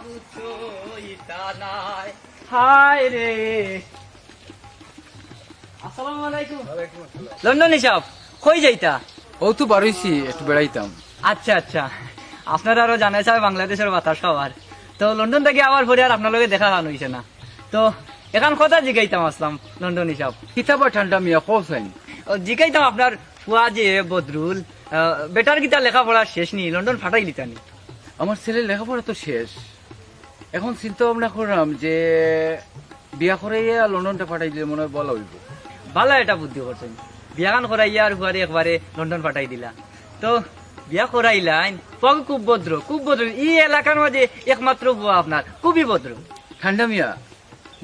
বুঝছো ইতা নাই। হায় রে, আসসালামু আলাইকুম। লন্ডন হিসাব কই যাইতা? ও তো বারইছি একটু বেড়াইতাম। আচ্ছা আচ্ছা, আপনারা আরো জানাই চাই বাংলাদেশের বাতাস খাবার। তো লন্ডন থেকে আবার পরে আর আপনার লগে দেখা খান হইছে না। তো এখন কথা জিগাইতাম আসলাম লন্ডন হিসাব। কিতাবা ঠান্ডা মিয়া কৌসাইন। জিগাইতাম আপনার ফুয়া যে বদরুল, বেটার গীতা লেখাপড়া শেষ নি, লন্ডন ফাটাই লিতানি। আমার ছেলের লেখাপড়া তো শেষ, এখন চিন্তা ভাবনা করলাম যে বিয়া করাইয়া লন্ডনটা পাঠাই দিলে মনে হয় বলা হইব। ভালো এটা বুদ্ধি করছেন, বিয়া গান করাইয়া আর ফুয়ারে একবারে লন্ডন ফাটাই দিলা। তো বিয়া করাইলাইন, ফুয়া খুব ভদ্র, খুব ভদ্র, এই এলাকার মাঝে একমাত্র ফুয়া আপনার, খুবই ভদ্র। ঠান্ডা মিয়া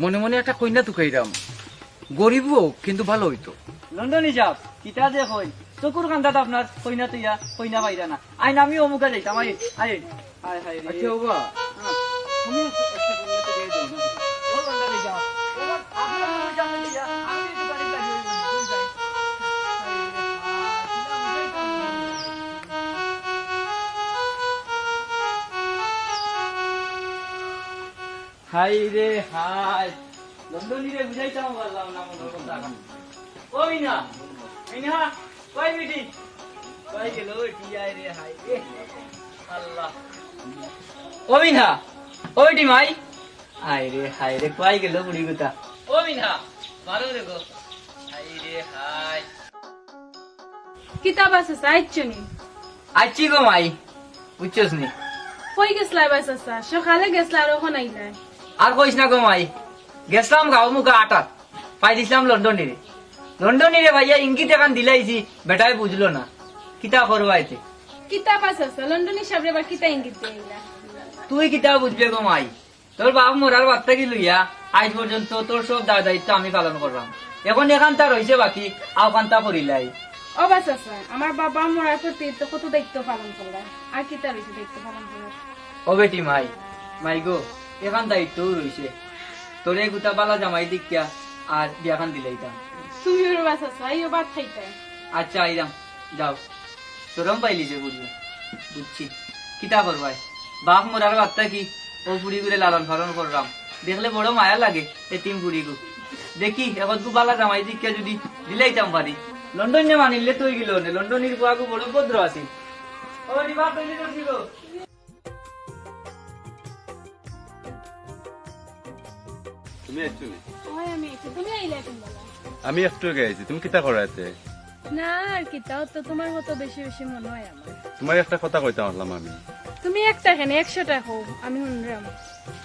মনে মনে একটা কন্যা তুকাইরাম, গরিব হোক কিন্তু ভালো হইতো। লন্ডন হিসাব কিতা যে হই, চকুর কান্দাটা আপনার কইনা তুইয়া কইনা পাইরা না। আইন আমি অমুকা যাইতাম, আই আই আই হাই রে। আচ্ছা বাবা, তুমি একটা কইনা তো দিয়ে দাও না। ও লন্ডন হিসাব এবার আপনার কই যাবেন দিয়া আমি একটু গাড়ি লাগিয়ে কই যাই। হাই রে হাই, লন্ডনী রে বুঝাইতাম পারলাম না মনের কথা। ও মিনা, মিনা কই মিটি কই গেল টিআই রে? হাই রে আল্লাহ। ও মিনা, ও মিটি মাই, হাই রে হাই রে কই গেল বুড়ি গুতা। ও মিনা ভালো রে গো, হাই রে হাই। কিতাব আছে সাইচ্ছনি আচ্ছি গো মাই, বুঝছস নি? কই গেছলা বাইসাসা? সকালে গেছলা আর ওখানে আইলাই। আর কইস না গো মাই, গেছিলাম গাও মুখা আটাত, পাই দিছিলাম লন্ডনে রে। লন্ডনে রে ভাইয়া ইঙ্গিত এখান দিলাইছি, বেটাই বুঝলো না কিতা করবা এতে। কিতাব আছে লন্ডনী সাবরে বা কিতা ইঙ্গিত দেইলা? তুই কিতা বুঝবে গো মাই, তোর বাপ মরার বার্তা কি লইয়া আজ পর্যন্ত তোর সব দায়িত্ব আমি পালন করলাম। এখন এখান তা রয়েছে বাকি, আওখানটা করিলাই। ও বাসাসা, আমার বাবা মরার প্রতি তো কত দায়িত্ব পালন করলা, আর কিতা রইছে দায়িত্ব পালন করার? ও বেটি মাই, মাই গো এখান দায়িত্বও রয়েছে, তোর এই গুতা বালা জামাই দিকিয়া আর বিয়াখান দিলাইতাম। তুমি ওর বাসাসা ইও বাদ খাইতে। আচ্ছা আইরাম, যাও। তোরম পাইলি যে বুঝলি, বুঝছি কিতা করবাই, বাপ মরার বার্তা কি ও বুড়ি করে লালন পালন করলাম, দেখলে বড় মায়া লাগে এতিম বুড়ি গো। দেখি এখন তু বালা জামাই দিকিয়া যদি দিলাইতাম পারি। লন্ডন যে মানিলে তুই গেল নে, লন্ডনের বুয়াগু বড় ভদ্র আছি। ও দিবা তৈরি করছি গো। তুমি একটু নে। ওই আমি একটু, তুমি আইলা তোমরা? আমি একটু গেছি, তুমি কিতা করাইতে? না আর কিতাও তো তোমার মতো বেশি বেশি মনে হয় আমার। তোমার একটা কথা কইতে পারলাম আমি। তুমি একটা কেন 100টা হোক, আমি শুনলাম।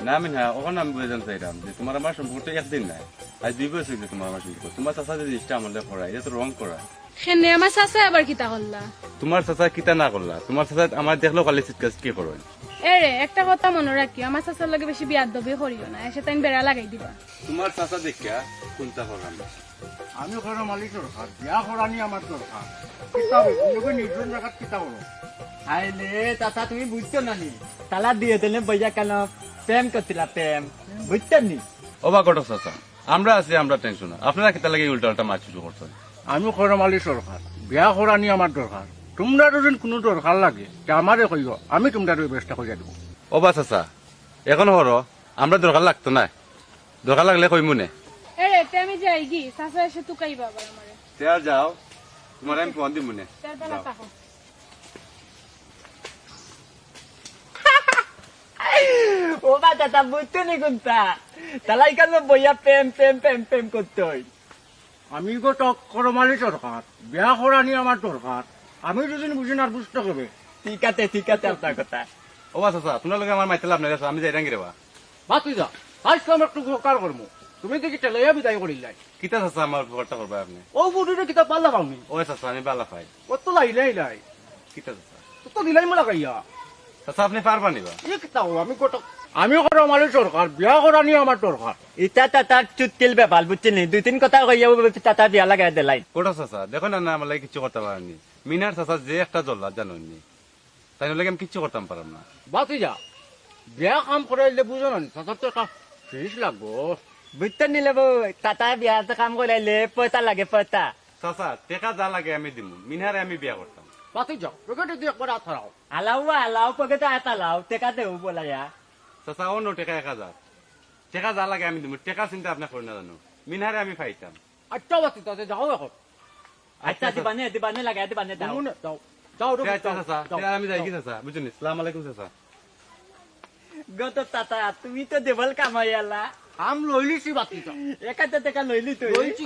না আমি না, ওখানে আমি বুঝে জানতে চাইলাম যে তোমার আমার সম্পর্ক একদিন নাই, আজ 2 বছর হয়েছে তোমার আমার সম্পর্ক। তোমার চাচা যে জিনিসটা আমার করা, এটা তো রং করা। সেনে আমার চাচা আবার কিতা করলা? তোমার চাচা কিতা না করলা, তোমার চাচা আমার দেখলো কালি চিৎকার কি করো। এরে একটা কথা মনে রাখিও, আমার চাচার লগে বেশি বিয়াদবি করিও না, এসে তাই বেড়া লাগাই দিবা। তোমার চাচা দেখিয়া কোনটা করলাম। আমি ঘরের মালিক দরকার, বিয়া করানি আমার দরকার। কিতাব নির্জন জায়গাত কিতাব করো। আইলে চাচা তুমি বুঝছো না নি, তালা দিয়ে দিলে বইয়া কেন প্রেম করছিলা, প্রেম বুঝছেন নি? ওবা কত চাচা, আমরা আছি, আমরা টেনশন না। আপনারা কিতা লাগে উল্টা উল্টা মাছ শুরু করছেন। আমি ঘরের মালিক দরকার, বিয়া করানি আমার দরকার। তোমরা যদি কোনো দরকার লাগে আমারে কইও, আমি তোমরা ব্যবস্থা করে দেবো। ওবা চাচা এখন হরো, আমরা দরকার লাগতো না, দরকার লাগলে কই মনে এরে তে আমি যাই গি, চাচা এসে তুকাই বাবা আমারে। তেয়ার যাও, তোমার আমি ফোন দিব মনে। তার বেলা তাকো। ও বা চাচা বুঝছো নি কোনটা, তালাই কেন বইয়া প্রেম প্রেম প্রেম প্রেম করতে হয়। আমি গো ঘরের মালিক দরকার, বিয়া করানি আমার দরকার। আমি যদি বুঝি না বুঝতে হবে। ঠিক আছে আপনার কথা। ওবা চাচা তোমার লগে আমার মাইতে লাভ নাই, আমি যাই রাঙ্গি রেবা। বাকি যা আজ তো আমার একটু উপকার করবো। তুমি দেখি টেলাইয়া বিদায় করিলাই। কিতা চাচা আমার উপকারটা করবা আপনি? ও বুড়িটা কিতাব পাল্লা পাওনি, ও চাচা আমি বালা পাই। কত লাইলাই লাই কিতা চাচা? তো দিলাই মোলা গাইয়া। চাচা আপনি পারবা নিবা? এ কিতাব আমি কত, আমি ঘরের মালিক দরকার, বিয়া করানি আমার দরকার। ইটা তাতার চুটকিল বেপাল বুঝছেন নি, 2-3 কথা কইয়া তাতা বিয়া লাগাই দিলাই। কোটা চাচা দেখো না, আমার লাগে কিচ্ছু করতে পারেননি। মিনার চাচা যে একটা জল্লা জানোনি, তাই লাগে আমি কিচ্ছু করতাম পারলাম না। বাকি যা বিয়া কাম করাইলে বুঝো না, তাতার তো একটা ফিস লাগবো। বুঝতে নিলে তাতা বিয়া কাম করাইলে পয়সা লাগে, পয়সা। চাচা টেকা যা লাগে আমি দিব, মিনারে আমি বিয়া করতাম। বাকি যাও, পকেটে দিয়ে একবার হাত হারাও। আলাও পকেটে আতা লাও, টেকা দেও বলাইয়া। চাচা অন্য টেকা 1000 টেকা যা লাগে আমি দিব টেকা চিন্তা আপনি করেন না জানো মিনহারে আমি পাইতাম আচ্ছা বাতি তাতে যাও এখন আচ্ছা দিবানে লাগে দিবানে দাও শুনুন, যাও যাও রে, আচ্ছা যাও, চাচা যাও। আমি যাই কি চাচা বুঝছেন আসসালামু আলাইকুম চাচা গত তাতা তুমি তো দেবল কামাইয়ালা কাম লইলিছি বাতি যাও একাতে টাকা লইলি তো লইছি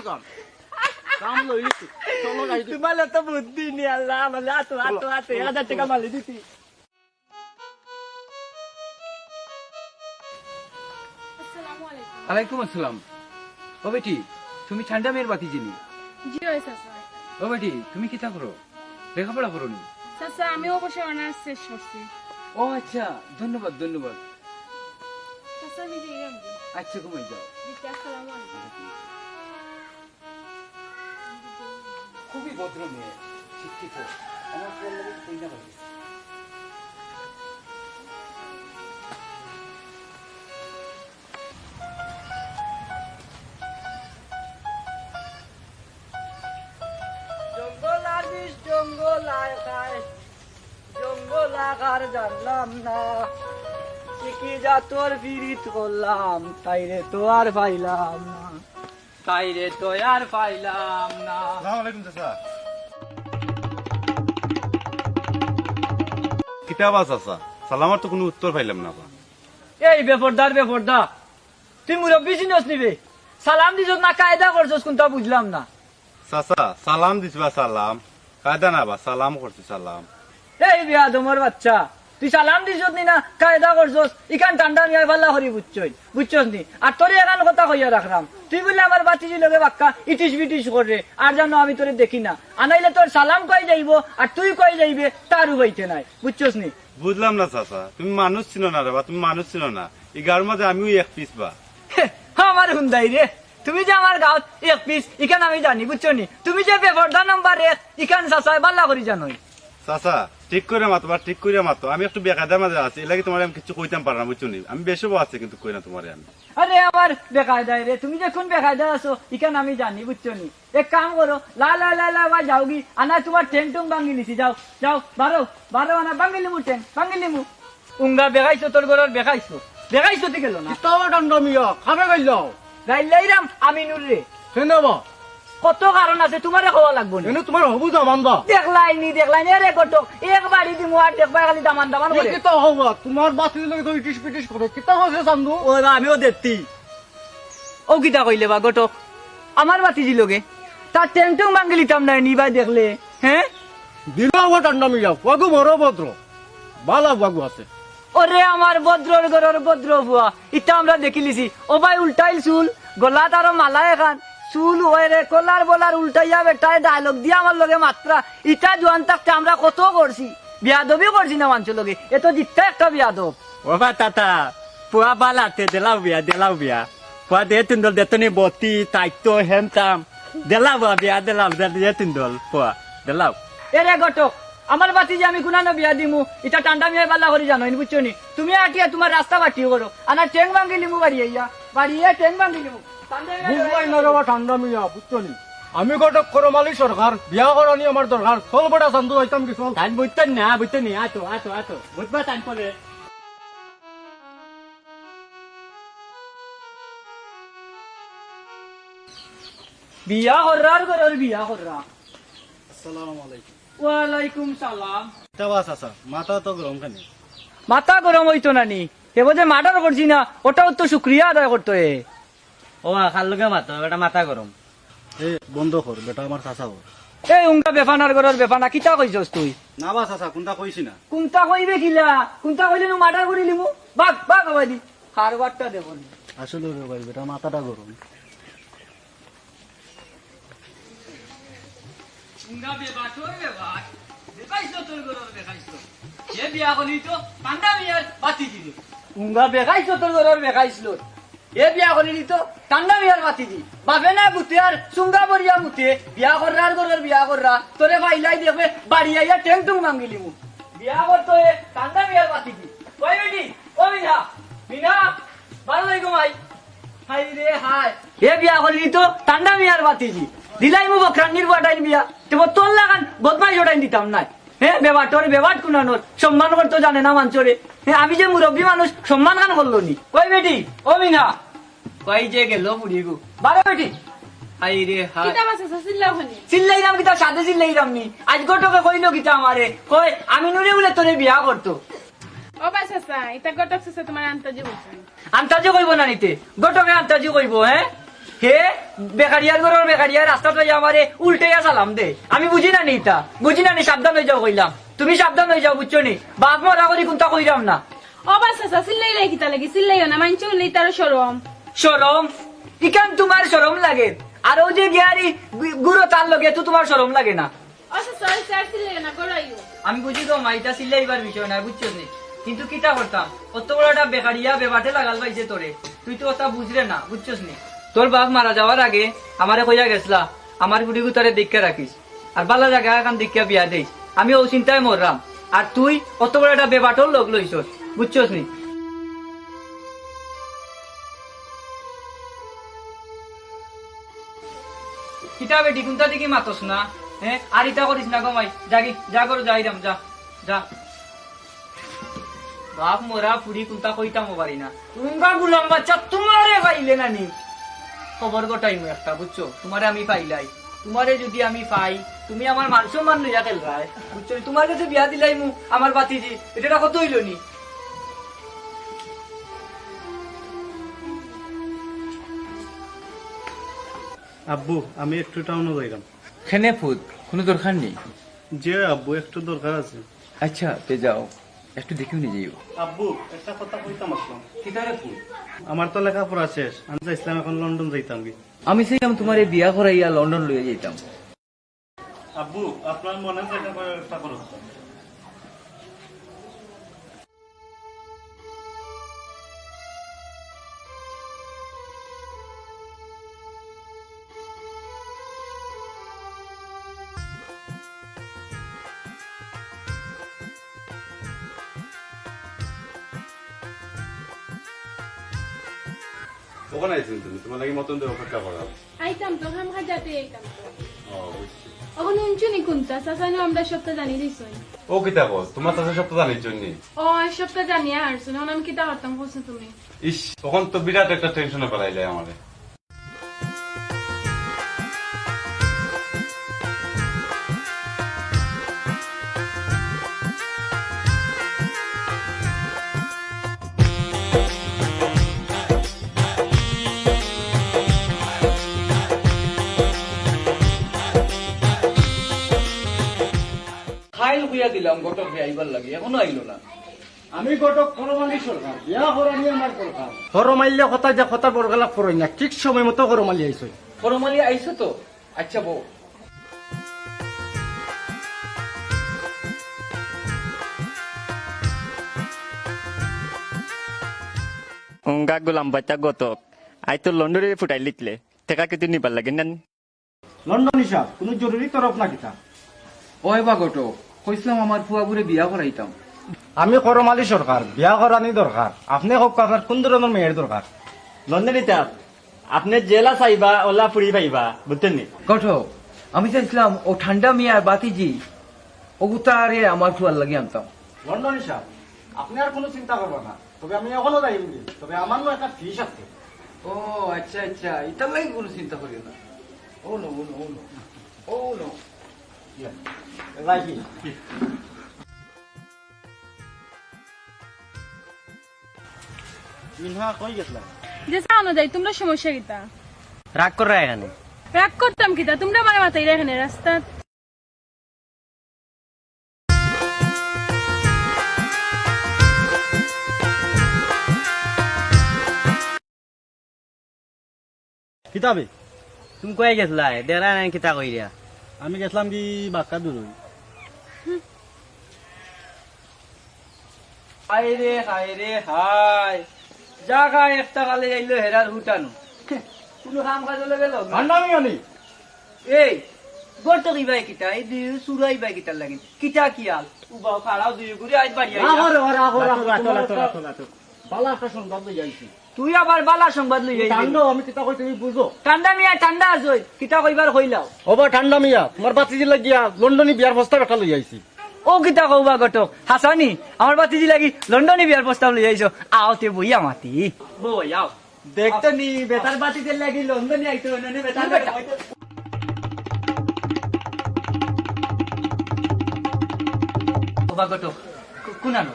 কাম লইলিছি চলো যাই দিই। তোমার তো বুদ্ধি নি আল্লাহ মানে আতো 1000 টাকা মালি দিতি আসসালামু আলাইকুম। আলাইকুম আসসালাম। ও বেটি তুমি ঠান্ডা মেয়ের বাতি চিনি? জি ওই চাচা। ও বেটি তুমি কিতা করো? লেখাপড়া করো নি? চাচা আমি অবশ্যই অনার্স শেষ করছি। ও আচ্ছা, ধন্যবাদ ধন্যবাদ। চাচা আমি যে রাখবো। আচ্ছা ঘুমাই যাও। দিদি আসসালামু আলাইকুম। খুবই ভদ্র মেয়ে, শিক্ষিত। আমার ফোন লাগে চিন্তা করি। জঙ্গল আদিস জঙ্গল আয় খায় জঙ্গল আকার জানলাম না কি যা তোর বিরিত করলাম তাইরে তো আর পাইলাম না তাইরে তো আর পাইলাম না আসসালামু আলাইকুম চাচা কিতাবা চাচা সালামার তো কোনো উত্তর পাইলাম না এই বেপরদা তুই মুরব্বী চিনস নিবে সালাম দিছ না কায়দা করছস কোনটা বুঝলাম না চাচা সালাম দিছবা সালাম কায়দা না বা সালাম করছি সালাম এই বিয়া তোমার বাচ্চা তুই সালাম দিছ নি না কায়দা করছস ইখান ঠান্ডা নিয়ে ভাল্লা করি বুঝছস নি আর তোর এখান কথা কইয়া রাখলাম তুই বলে আমার বাতিজি লগে বাক্কা ইটিস বিটিস করে আর জানো আমি তোরে দেখি না আনাইলে তোর সালাম কই যাইব আর তুই কই যাইবে তার উবাইতে নাই বুঝছস নি বুঝলাম না চাচা তুমি মানুষ ছিল না রে বা তুমি মানুষ ছিল না এই গার মধ্যে আমিও এক পিস বা আমার হুন্দাই রে তুমি যে আমার গাঁত এক পিস ইখান আমি জানি বুঝছো নি তুমি যে বেপরদা নাম্বার 1 ইখান চাচাই ভাল্লা করি জানোই চাচা ঠিক করে মাতো বা ঠিক করে মাতো আমি একটু বেকায়দার মাঝে আছি এলাকি তোমার আমি কিছু কইতাম পারলাম বুঝছো নি আমি বেশি আছে কিন্তু কই না তোমারে আমি আরে আমার বেকায়দায় রে তুমি যখন বেকায়দা আছো ইখান আমি জানি বুঝছো নি এক কাম করো লা লা লা লা বা যাওগি আনা তোমার ঠেং টুং ভাঙি নিছি যাও যাও বারো আনা ভাঙি লিমু ঠেং ভাঙি লিমু উঙ্গা বেগাইছো তোর ঘরের বেগাইছো তুই গেল না কিতাবা ঠান্ডা মিয়া খাবে গাইলাও গাইলাইরাম আমিনুর রে শুনবা কত কারণ আছে তোমারে খাওয়া লাগবো না এনে তোমার হবু দামান বা দেখলাইনি রে কত এক বাড়ি দিমু আর দেখবা খালি দামান দামান করে কিতা হবা তোমার বাতি লাগে তো ইটিস পিটিস করে কিতা হইছে সান্দু ও বা আমিও দেখতি ও কিতা কইলে বা গটক আমার বাতিজি লগে তার টেং টুং ভাঙি লিতাম নাই নিবা দেখলে হ্যাঁ দিলাও ঠান্ডা মিয়া ওগু বড় ভদ্র বালা বাগু আছে ওরে আমার ভদ্রর ঘরের ভদ্র বুয়া ইটা আমরা দেখিলিছি ও ভাই উল্টাইল চুল গলা তার মালা এখান চুল হয় রে কলার বলার উল্টাইয়া বেটায় ডায়লগ দিয়া আমার লগে মাত্রা ইটা জোয়ান থাকতে আমরা কত করছি বিয়াদবি করছি না মানুষের লগে এত জিততে একটা বিয়াদব ও বা তাতা পুয়া বালাতে দেলাও বিয়া পুয়া দে তুন্দল দেতনি বতি তাইতো হেমতাম দেলাও বিয়া দেলাও দে তুন্দল পুয়া দেলাও এরে গটক আমার বাতি যে আমি কুনানো বিয়া দিমু এটা টান্ডা মিয়া পাল্লা করি জানো বুঝছো নি তুমি আটিয়া তোমার রাস্তা বাটি করো আনা ট্রেন ভাঙ্গি লিমু বাড়িয়ে ট্রেন ভাঙ্গি লিমু বুঝলাই না রে ঠান্ডা মিয়া বুঝছো নি আমি কটক করমালি সরকার বিয়া করানি আমার দরকার চল বড়া সান্দু আইতাম কি চল তাই বুঝতেন নি আতো বুঝবা তাই পরে বিয়া কররার ঘরের বিয়া কররা আসসালামু আলাইকুম ওয়ালাইকুম সালাম কিতাবা চাচা মাথা তো গরম খানি মাথা গরম হইতো না নি এবার যে মার্ডার করছি না ওটাও তো শুক্রিয়া আদায় করতো ও খাল লগে মাতো এটা মাথা গরম এ বন্ধ কর বেটা আমার চাচা কর এই উঙ্গা বেফানার ঘরের বেফানা কিতা কইছস তুই না বা চাচা কোনটা কইছি না কোনটা কইবে কিলা কোনটা কইলে নু মার্ডার করি লিমু বাগ বাদি হারবারটা দেব নি আসলে রে ভাই বেটা মাথাটা গরম উঙ্গা বেবাটোর বেবাট দেখাইছো তোর ঘরের দেখাইছো এ বিয়া করি তো পান্ডা মিয়ার বাতি দিল উঙ্গা বেখাইছো তোর ঘরের বেখাইছিল এ বিয়া করি তো কান্ডা মিয়ার বাতি দি বাপে না গুতে আর সুঙ্গা বরিয়া মুতে বিয়া কররার ঘরের বিয়া কররা তোরে ভাইলাই দেখবে বাড়ি আইয়া টেং টুং মাঙ্গিলি মু বিয়া করতো এ কান্ডা মিয়ার বাতি দি কই বেটি ও মিনা ভালো লাগো ভাই হাই রে হাই এ বিয়া করি তো কান্ডা মিয়ার বাতি দি দিলাই মু বকরানির বাটাইন বিয়া তো তোর লাগান বদমাই জড়াই দিতাম না হ্যাঁ বেবাট কুনানোর সম্মান করতো জানে না মাঞ্চরে আমি যে মুরব্বী মানুষ সম্মান গান করলো নি কই বেটি ও মিনা কই যে গেল বুড়ি গো বারে বেটি হাই রে হাই কিতা বাসা চিল্লাও খানি চিল্লাইরাম কিতা সাথে চিল্লাইরাম নি আজ গটকে কইলো কিতা আমারে কই আমি নুরে বলে তোরে বিয়া করতো ও বাসা এটা গটক সে তোমার আন্তাজি বলছেন আন্তাজি কইব না নিতে গটকে আন্তাজি কইব হ্যাঁ হে বেকারিয়ার ঘরের বেকারিয়া রাস্তাটা আমারে উল্টেয়া সালাম দে আমি বুঝি না নিতা বুঝি না নি সাবধান হয়ে যাও কইলাম তুমি সাবধান হয়ে যাও বুঝছো নি বাপ মরা করি কোনটা কইরাম না ও বাসা চিল্লাই কিতা লাগি চিল্লাইও না মানছো লই তার শরম শরম ইকান তোমার শরম লাগে আর ও যে গিয়ারি গুরু তার লগে তো তোমার শরম লাগে না ও সরি স্যার চিল্লাইও না গড়াইও আমি বুঝি তো মাইটা চিল্লাইবার বিষয় না বুঝছো নি কিন্তু কিটা করতাম অত বড় একটা বেকারিয়া বেবাটে লাগাল পাইছে তোরে তুই তো ওটা বুঝলে না বুঝছস নি তোর বাপ মারা যাওয়ার আগে আমারে কইয়া গেছলা আমার বুড়ি গুতারে দেখে রাখিস আর বালা জায়গা এখন দেখে বিয়া দেইস আমি ও চিন্তায় মরলাম আর তুই অত বড় একটা বেবাটর লোক লইছস বুঝছস নি কিতা বেটি কোনটা দিকে মাতস না হ্যাঁ আর ইটা করিস না গমাই জাগি যা করো যাইরাম যা যা বাপ মোরা পুরি কোনটা কইতাম পারি না তোমরা গুলাম বাচ্চা তোমারে পাইলে না নি খবর গোটাই মু একটা বুঝছো তোমারে আমি পাইলাই তোমারে যদি আমি পাই তুমি আমার মান সম্মান লইয়া খেলবাই বুঝছো তোমার কাছে বিয়া দিলাই মু আমার বাতিজি এটা কত হইল নি আব্বু আমি একটু টাউনে যাইলাম খেনে ফুদ কোনো দরকার নেই যে আব্বু একটু দরকার আছে আচ্ছা তে যাও একটু দেখিও নিয়ে যাইও আব্বু একটা কথা কইতাম আসলাম কিতারে ফুদ আমার তো লেখাপড়া শেষ আমি চাইছিলাম এখন লন্ডন যাইতাম কি আমি চাইলাম তোমার বিয়া করাইয়া লন্ডন লইয়া যাইতাম আব্বু আপনার মনে যেটা করে একটা করো ওখানে আইছেন তুমি তোমার লাগি মতন দিয়ে অপেক্ষা করা আইতাম তো হাম খাজাতে আইতাম ও বুঝছি এখন উঞ্চুনি কোনটা সাসানো আমরা সবটা জানি দিছই ও কিতা বল তোমার চাষের সব তো জানির জন্য ও সবটা জানিয়া হারছো না আমি কিতা করতাম কইছো তুমি ইস তখন তো বিরাট একটা টেনশনে পেলাইলে আমারে ফাইল হইয়া দিলাম গটকে আইবার লাগে এখনো আইলো না আমি গটক করমালি সরকার বিয়া করানি আমার দরকার করমাইলে কথা যা কথা বড়গলা করই না ঠিক সময় মতো করমালি আইছই ফরমালি আইছো তো আচ্ছা বউ উঙ্গা গোলাম বাচ্চা গতক আই তো লন্ডনে ফুটাই লিখলে টেকা কিন্তু নিবার লাগে না লন্ডন হিসাব কোনো জরুরি তরফ না কিতা ওই বা গটক কইছিলাম আমার ফুয়াবুরে বিয়া করাইতাম আমি করমালি সরকার বিয়া করানি দরকার আপনি হোক আপনার কোন ধরনের মেয়ের দরকার লন্ডনে তাপ আপনি জেলা চাইবা ওলা ফুরি পাইবা বুঝতেন নি গটক আমি চাইছিলাম ও ঠান্ডা মিয়ার বাতিজি ওগুতারে আমার ফুয়ার লাগে আনতাম লন্ডন হিসাব আপনি আর কোনো চিন্তা করবেন না তবে আমি এখনো যাইম তবে আমার নো একটা ফিস আছে ও আচ্ছা আচ্ছা এটার লাগে কোনো চিন্তা করিও না ও নো ও নো ও নো ও নো রাখি মিনহা কই গেছলা যে সাউনো যাই তোমরা সমস্যা কিতা রাগ করা এখানে রাগ করতাম কিতা তোমরা মানে মাথায় এখানে রাস্তা কিতাবে তুমি কয়ে গেছলা দেরা নাই কিতা কইরা আমি গেছিলাম কি বাক্কা দূর হাই রে হাই জাগা একটা কালে যাইলো হেরার হুটানো কোনো কাম কাজ হলে গেল ঠান্ডামি আনি এই গর্ত কি বাই কিটা এই দুই সুরাই বাই কিটার লাগে কিটা কি আল উবা খাড়াও দুই ঘুরে আইত বাড়ি বালা একটা সংবাদ লই যাইছি তুই আবার বালা সংবাদ লই যাই ঠান্ডা আমি কিতা কই তুমি বুঝো ঠান্ডা মিয়া ঠান্ডা আছই কিটা কইবার কইলাও ওবা ঠান্ডা মিয়া তোমার বাতি লাগিয়া লন্ডনে বিয়ার প্রস্তাব একটা লই আইছি ও কিতা কৌবা ঘটক হাসানি আমার বাতিজি লাগি লন্ডনে বিয়ার প্রস্তাব লই আইছো আওতে বইয়া মাতি বই আও দেখতো নি বেতার বাতিতে লাগি লন্ডনে আইতো ননে বেতার বেটা। কৌবা ঘটক কুনানো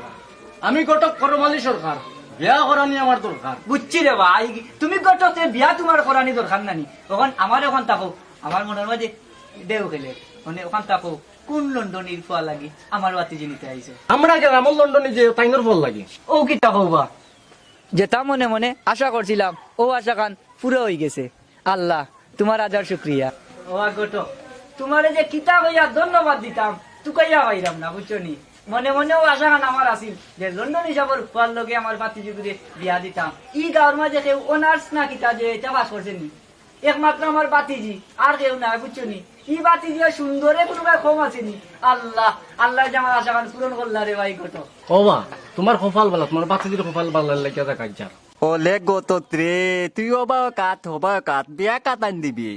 আমি ঘটক করমালি সরকার বিয়া করানি আমার দরকার। বুঝছি রে ভাই তুমি ঘটকে বিয়া তোমার করানি দরকার নানি তখন আমার ওখান থাকো আমার মনের মাঝে দেও খেলে মানে ওখান থাকো কোন লন্ডনের ফুয়া লাগি আমার বাতিজি নিতে আইছে আমরা গ্রামের লন্ডনে যে তাইনোর ফল লাগে। ও কিতা কৌবা যেটা মনে মনে আশা করছিলাম ও আশা কান পুরো হয়ে গেছে আল্লাহ তোমার হাজার শুক্রিয়া ও আগত তোমারে যে কিতা কইয়া ধন্যবাদ দিতাম তুকাইয়া পাইরাম না বুঝছো নি মনে মনে ও আশা কান আমার আসিল যে লন্ডন হিসাবের ফুয়ার লগে আমার বাতিজি করে বিয়া দিতাম ই গাঁর মাঝে কেউ অনার্স না কিতা যে এটা বাস করছে নি একমাত্র আমার বাতিজি আর কেউ না বুঝছো নি ই বাতিজি সুন্দরে কোনো কম আসেনি আল্লাহ আল্লাহ যে আমার আশা কান পূরণ করলা রে ভাই গত ওবা তোমার কপাল ভালো, তোমার বাচ্চাদের কপাল ভালো লাগে দেখা যার। ওলে গতত রে তুই হবা কাত বিয়া কাটান দিবি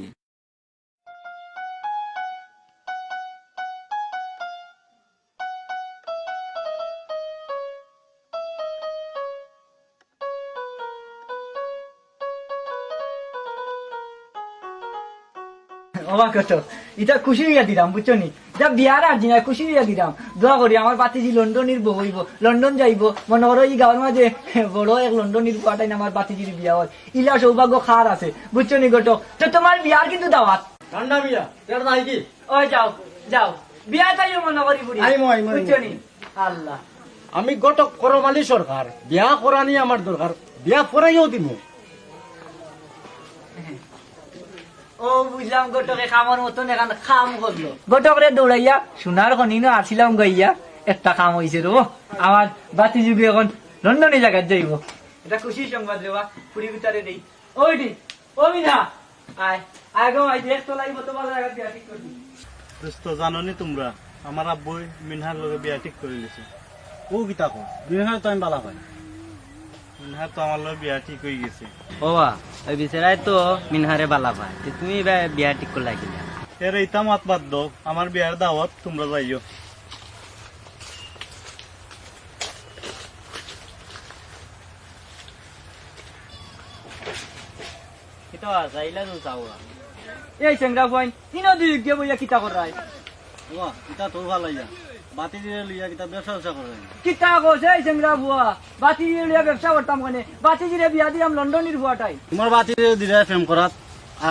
অবাক হতো এটা খুশি হইয়া দিলাম বুঝছো নি যা বিয়ার আর জিনা খুশি হইয়া দিলাম দোয়া করি আমার বাতিজি লন্ডনের বউ হইব লন্ডন যাইব মনে করো এই গাঁর মাঝে বড় এক লন্ডনের বুয়াটাই আমার বাতিজির বিয়া হয় ইলা সৌভাগ্য খার আছে বুঝছো নি গটক তো তোমার বিয়ার কিন্তু দাওয়াত ঠান্ডা বিয়া এটা নাই কি? ওই যাও যাও বিয়া তাইও মনে করি বুড়ি আইমো, আইমো, আইমো। বুঝছো নি আল্লাহ আমি ঘটক করমালি সরকার বিয়া করানি আমার দরকার, বিয়া করাইও দিব। ও বুঝলাম গটকে খামার মতন এখন খাম করলো গটকরে দৌড়াইয়া সোনার খনিনো আসিলাম গাইয়া একটা কাম হয়েছে রো আমার বাতি যুগে এখন লন্ডনে জায়গায় যাইব এটা খুশির সংবাদ রে বা পুরি ভিতরে দেই ওইটি ও মিনা আয় আয় গো আই দেখ তো লাগবে তো ভালো জায়গা বিয়া ঠিক করবি দোস্ত জানোনি তোমরা আমার আব্বুই মিনহার লগে বিয়া ঠিক করে দিছে। ও কিতা কো বিহার তো আমি বালা পাই। মিনহার তো আমার লগে বিয়া ঠিক হয়ে গেছে। ওবা ওই বিচারাই তো মিনহারে বালা পায় তুমি বিয়া ঠিক করলা কিনা এর ইতা মাত বাদ দাও, আমার বিয়ার দাওয়াত তোমরা যাইও। কিতো যাইলা তো যাওয়া এই চেংরা বইন ইনো দুই গিয়ে বইয়া কিতা করাই ওয়া কিতা তো ভালো ইয়া বাতি দিয়ে লিয়া কিতা ব্যবসা করে। কিতা কইছে এই চেংরা বুয়া বাতি লিয়া ব্যবসা করতাম কোনে বাতি জিরে বিয়া দিলাম লন্ডনের বুয়াটাই তোমার বাতি দিলে ফেম করাত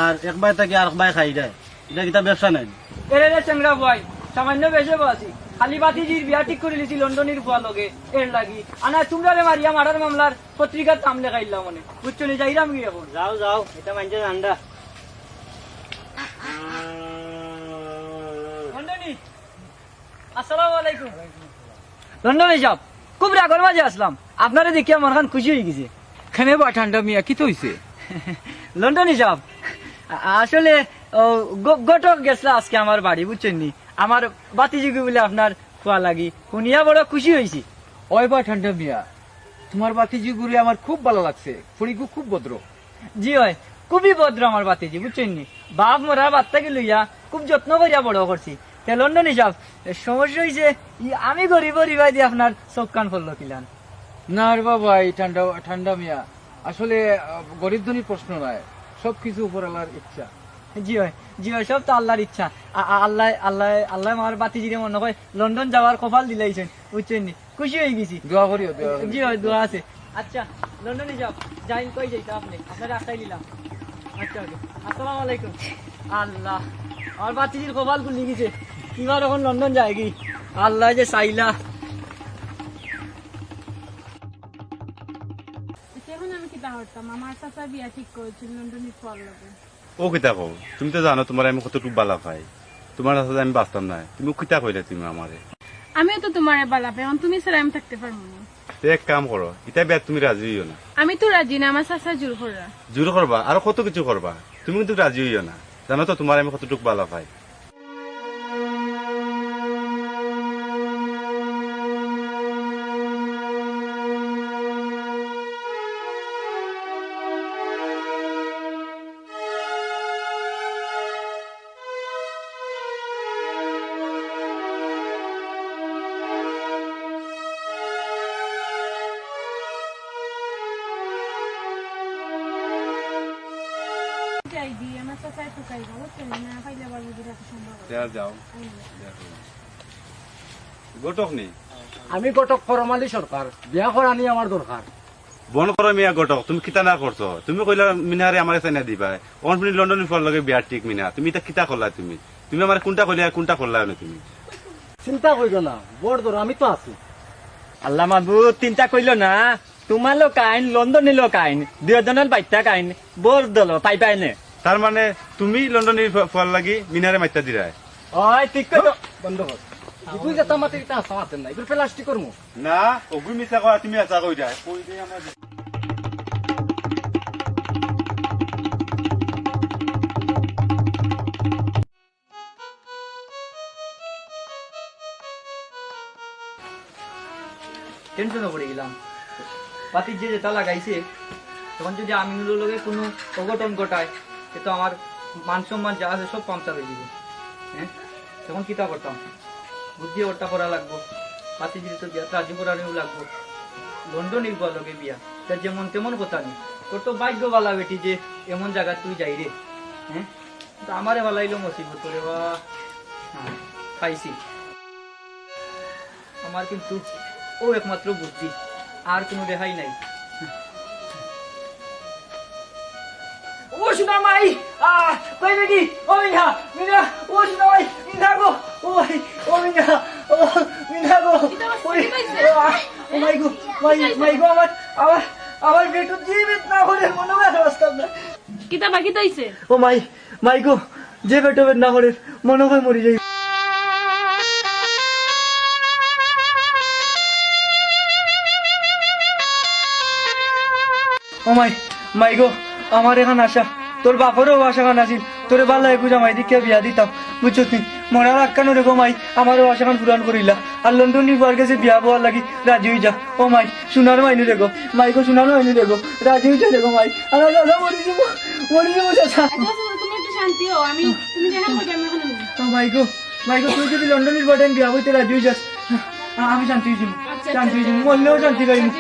আর একবার থেকে আর একবার খাই দেয়, এটা কিতা ব্যবসা নাই। এরে রে চেংরা বই সামান্য বেশে বাসি খালি বাতিজির বিয়া ঠিক করে লিছি লন্ডনের বুয়া লগে এর লাগি আনা তোমরা রে মারিয়া মারার মামলার পত্রিকার নাম লেখাইলাম মনে বুঝছো নি যাইরাম কি এখন যাও যাও এটা মানছে জান্ডা লন্ডনী আসসালামু আলাইকুম লন্ডনে যাব খুব রাগর মাঝে আসলাম আপনারে দেখি আমার খান খুশি হয়ে গেছে খানে বা ঠান্ডা মিয়া কি তো হইছে? লন্ডনে যাব আসলে গটক গেছিল আজকে আমার বাড়ি বুঝছেন নি আমার বাতিজিগি বলে আপনার খোয়া লাগি শুনিয়া বড় খুশি হয়েছি ওই বা ঠান্ডা মিয়া তোমার বাতিজি ঘুরে আমার খুব ভালো লাগছে, ফুড়িগু খুব ভদ্র। জি হয় খুবই ভদ্র আমার বাতিজি বুঝছেন নি বাপ মরা বাচ্চাকে লইয়া খুব যত্ন করিয়া বড় করছি তে লন্ডনে যাব সমস্যা হয়েছে আমি গরিব রিবাই দিয়ে আপনার চোখ কান ফললো কিলান না রে বাবা এই ঠান্ডা ঠান্ডা মিয়া আসলে গরিব ধনীর প্রশ্ন নয়, সবকিছু উপর আল্লাহর ইচ্ছা। জি হয় সব তো আল্লাহর ইচ্ছা আল্লাহ আল্লাহ আল্লাহ আমার বাতিজিরে মনে হয় লন্ডন যাওয়ার কপাল দিলাইছেন বুঝছেন নি খুশি হয়ে গেছি দোয়া করিও, দোয়া করিও। জি হয় দোয়া আছে আচ্ছা লন্ডনে যাও যাই কই যাইতো আপনি আপনার রাস্তায় নিলাম আচ্ছা ওকে আসসালামু আলাইকুম আল্লাহ আমার বাতিজির কপাল খুলে গেছে কিবার এখন লন্ডন যায় কি আল্লাহ যে চাইলা এখন আমি কিতা করতাম আমার চাচা বিয়া ঠিক করেছিল লন্ডনের ফল লাগে ও কিতা কও, তুমি তো জানো তোমার আমি কতটুকু বালা পাই, তোমার সাথে আমি বাঁচতাম না, তুমি কিতা কইলে তুমি আমারে। আমিও তো তোমার বালা পাই এখন তুমি ছাড়া আমি থাকতে পারবো না তো এক কাম করো, ইটা বিয়া তুমি রাজি হইও না। আমি তো রাজি না আমার চাচা জোর করা জোর করবা আর কত কিছু করবা, তুমি কিন্তু রাজি হইও না, জানো তো তোমার আমি কতটুকু বালা পাই। চাচা একটু খাইবা বুঝছেন না পাইলে আবার বুঝে রাখা সম্ভব দেয়া যাও গটক নেই আমি গটক ফরমালি সরকার বিয়া করা নিয়ে আমার দরকার বন করো মিয়া গটক তুমি কিতা না করছো তুমি কইলা মিনারে আমার চাইনা দিবা অনফিনি লন্ডন ফল লগে বিয়ার ঠিক মিনা তুমি এটা কিতা করলা তুমি তুমি আমার কোনটা কইলা আর কোনটা করলা না তুমি চিন্তা করিল না বড় ধর আমি তো আছি আল্লাহ মাবু চিন্তা কইল না তোমার লোক আইন লন্ডন লোক আইন দুজনের বাইতা আইন বোর দল পাই পাই নে তার মানে তুমি লন্ডনের ফল লাগি মিনারে মাইতা দিরা ওই ঠিক কইল বন্ধ কর তুই যেটা মাতে এটা আসা আছেন না এগুলো প্লাস্টিক করমু না অগুই মিছা করা তুমি আশা কই যায় কই দে আমার টেনশনে পড়ে গেলাম পাতির যে তালা গাইছে তখন যদি আমিনুলের লগে কোনো অঘটন ঘটায় সে তো আমার মান সম্মান যা আছে সব পাংচার হয়ে যাবে হ্যাঁ তখন কিতা করতাম বুদ্ধি ওটা করা লাগবো পাতি যদি তো বিয়া রাজু করানিও লাগবো লন্ডন ইরবার লগে বিয়া তার যেমন তেমন কথা নেই তোর তো ভাগ্যবালা বেটি যে এমন জায়গা তুই যাই রে হ্যাঁ তো আমারে বালাইলো মুসিবত করে বা খাইছি আমার কিন্তু ও একমাত্র বুদ্ধি আর কোনো রেহাই নাই ও সুনা মাই কই বেটি ও মিনা মিনা ও সুনা মাই মিনা গো ওই ও মিনা ও মিনা গো ওই ও মাই গো মাই গো আমার বেটু জীবিত না হলে মনে হয় অবস্থা না কিতা বাকি তইছে ও মাই গো যে বেটো না হলে মনে হয় মরি যাই ও মাই গো আমার এখানে আসা তোর বাপরেও আশা খান আসিল তোরে ভালো একু জামাই দিকে বিয়া দিতাম বুঝছো তুই মরার আক্কানো রেখো মাই আমারও আশা খান পূরণ করিলা আর লন্ডন নিবার কাছে বিয়া বোয়ার লাগি রাজি হয়ে যা ও মাই সোনার মাইনু রেখো মাইকো সোনার মাইনু রেখো রাজি হয়ে যা রেখো মাই আর দাদা মরি যাবো চাচা তুমি একটু শান্তি হও আমি তুমি যেখানে কইবে আমি ওখানে নেব ও মাইকো তুই যদি লন্ডন নিবার বিয়া হইতে রাজি হয়ে যাস আমি শান্তি হয়ে যাবো শান্তি হয়ে যাবো মরলেও শান্তি পাইনি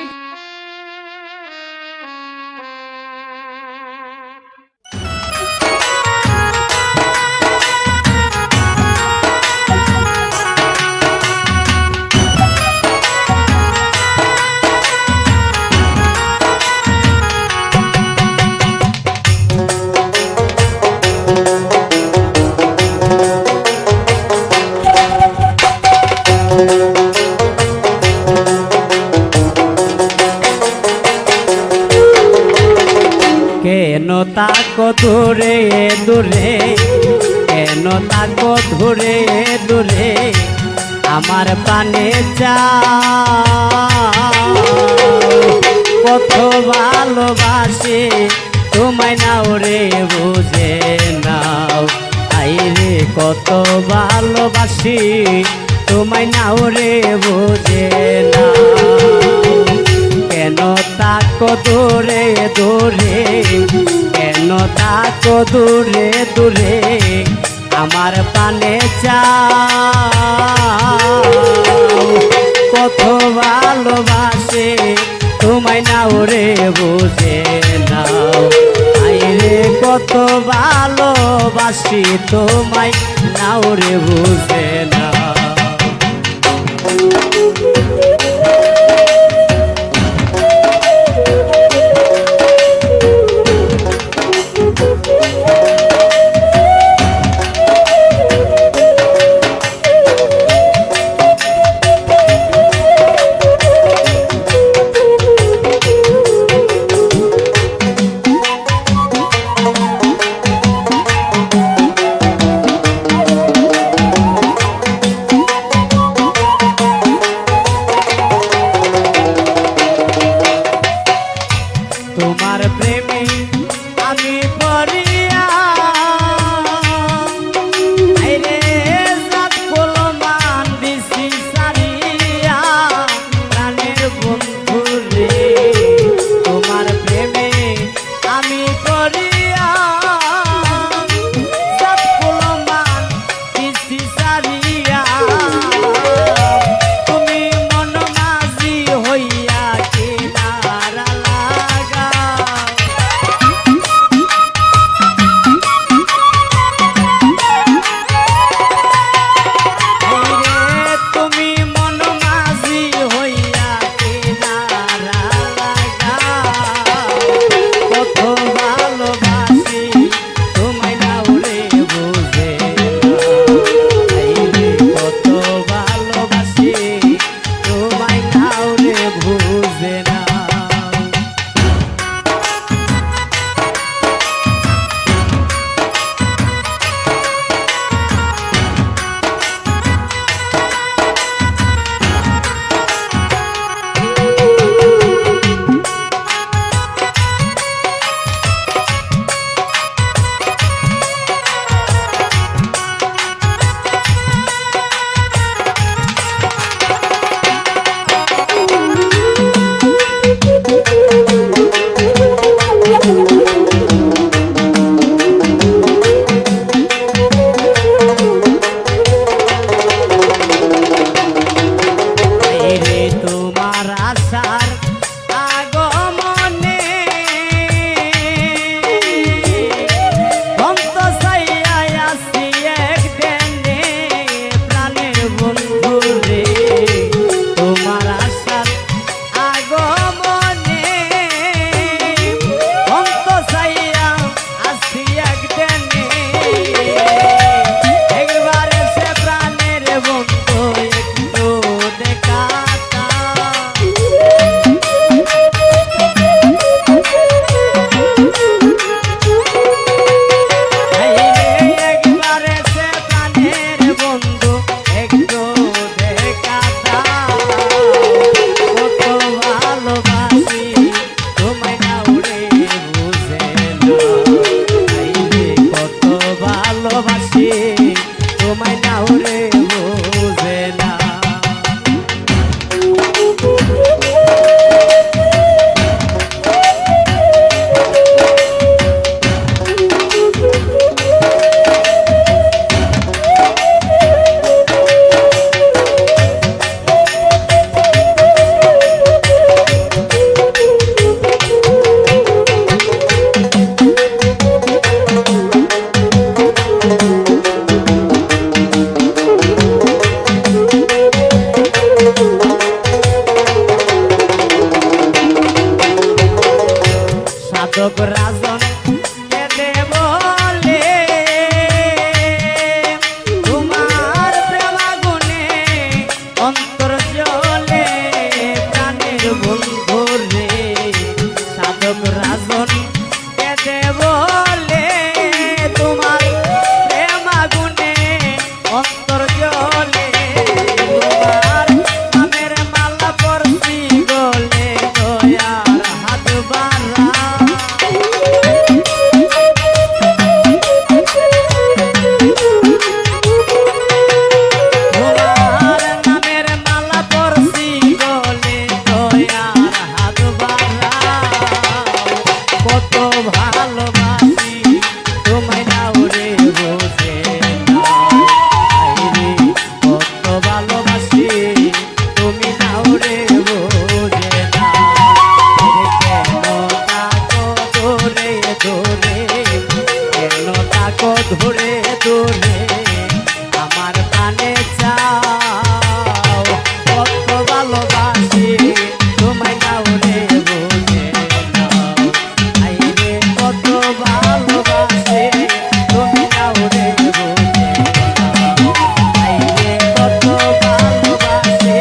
কেন তাকো দূরে দূরে কেন তাকো দূরে দূরে আমার প্রাণে কত ভালোবাসে তোমায় নাও রে বুঝে নাও আইরে কত ভালোবাসি তোমায় নাও রে বুঝে নাও কেন তাকো দূরে দূরে কেন তাকো দূরে দূরে আমার প্রাণে কত ভালোবাসে তোমায় নাও রে বুঝে নাও আইরে কত ভালোবাসি তোমায় নাও রে বুঝে নাও তোমার প্রেমে আমি পড়িয়া আইরে জাত কলমান দিছি সারিয়া প্রাণের বন্ধু রে তোমার প্রেমে আমি পড়িয়া জাত কলমান দিছি সারিয়া তুমি মন মাঝি হইয়া কিনারা লাগা সাধক রাজন কেঁদে বলে তোমার প্রেমাগুনে অন্তর জলে প্রাণের বন্ধু রে সাধক রাজন কেঁদে বলে তোমার প্রেমাগুনে অন্তর জলে তোমার নামের মালা পরছি গলে দয়ার হাত বাড়া তোমার নামের মালা পরছি গলে দয়ার হাত বাড়া কত ভালোবাসি তোমায় নাও রে বোঝে না আইরে কত ভালোবাসি তুমি নাও রে বোঝে না কেন তাকো ধরে ধরে আমার প্রাণে চাও কত ভালোবাসি তোমায় নাও রে বোঝে না আইরে কত ভালোবাসি তুমি নাও রে বোঝে না আইরে কত ভালোবাসি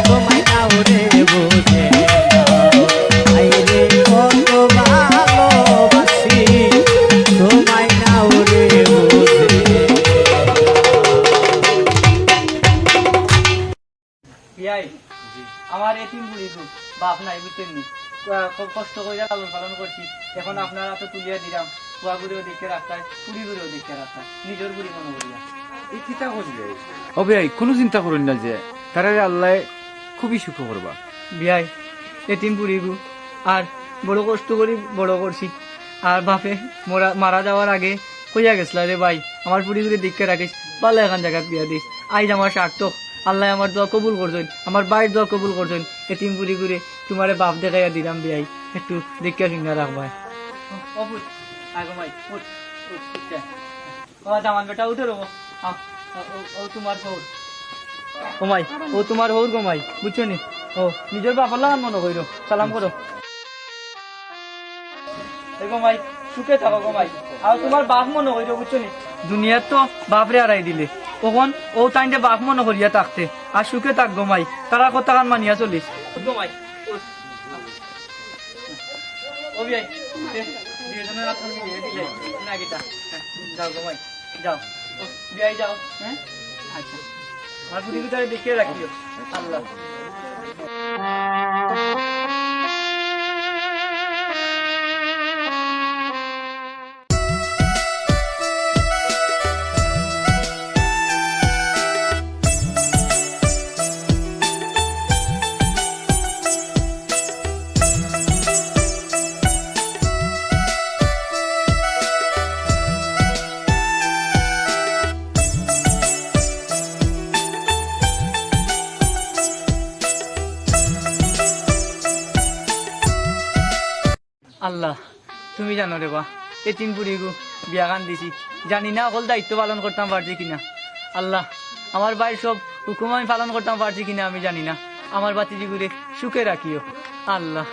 তোমায় নাও রে বোঝে না আইরে কত ভালোবাসি তোমায় নাও রে বোঝে বিয়াই আমার এতিম বুড়ি তো বাপ নাই বুঝতেন নি খুব কষ্ট করে লালন পালন করছি এখন আপনারা তো তুলিয়া দিলাম কুয়া গুড়িও দেখে রাস্তায় পুরি গুড়িও দেখে রাস্তায় নিজের বুড়ি মনে করিয়া এই কিতা করলে ও ভাই কোনো চিন্তা করেন না যে তারা আল্লাহ খুবই সুখ করবা বিয়াই এতিম বুড়ি গু আর বড় কষ্ট করি বড় করছি আর বাপে মারা যাওয়ার আগে কইয়া গেছিল রে ভাই আমার পুরি গুড়ি দেখে রাখিস ভালো এখান জায়গা বিয়া দিস আইজ আমার সার্থক আল্লাহ আমার দোয়া কবুল করছেন আমার বাইর দোয়া কবুল করছেন এতিম বুড়ি ঘুরে তোমারে বাপ দেখাইয়া দিলাম বিয়াই একটু দেখে ফিঙ্গা রাখবাই জামান বেটা উঠে রবো ও তোমার হৌর কমাই ও তোমার হৌর কমাই বুঝছো নি ও নিজের বাপার লাগান মনে কইরো সালাম করো এই গমাই সুখে থাকো গমাই আর তোমার বাপ মনে কইরো বুঝছো নি দুনিয়ার তো বাপরে আড়াই দিলে তখন ও টাইমে বাপ মনে করিয়া থাকতে আর সুখে থাক গমাই তারা কথা কান মানিয়া চলিস গমাই ও বিয়াই দুজনের আপনার মিলিয়ে দিলে না গীতা যাও গমাই যাও বিয়াই যাও হ্যাঁ আচ্ছা আর পুরি ভিতরে দেখিয়ে রাখিও আল্লাহ আল্লাহ তুমি জানো রে বা এই তিন বুড়ি গু বিয়া গান দিছি জানি না অকল দায়িত্ব পালন করতাম পারছি কিনা আল্লাহ আমার বাইর সব হুকুম আমি পালন করতাম পারছি কিনা আমি জানি না আমার বাতিজি ঘুরে সুখে রাখিও আল্লাহ